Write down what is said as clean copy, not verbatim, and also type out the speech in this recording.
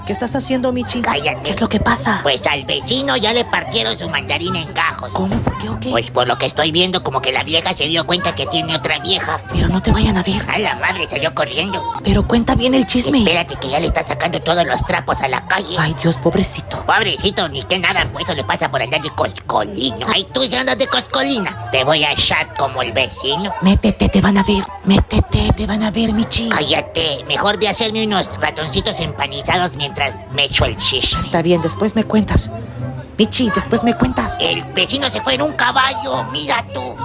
¿Qué estás haciendo, Michi? Cállate. ¿Qué es lo que pasa? Pues al vecino ya le partieron su mandarina en gajos. ¿Cómo? ¿Por qué o qué? Pues por lo que estoy viendo, como que la vieja se dio cuenta que tiene otra vieja. Pero no te vayan a ver. A la madre salió corriendo. Pero cuenta bien el chisme. Espérate que ya le está sacando todos los trapos a la calle. Ay, Dios, pobrecito. Pobrecito, ni que nada, pues eso le pasa por andar de coscolino. Ay, tú si andas de coscolina. Te voy a echar como el vecino. Métete, te van a ver. Métete, te van a ver, Michi. Cállate, mejor voy a hacerme unos ratoncitos empanizados mientras me echo el chisme. Está bien, después me cuentas. Michi, después me cuentas. El vecino se fue en un caballo, mira tú.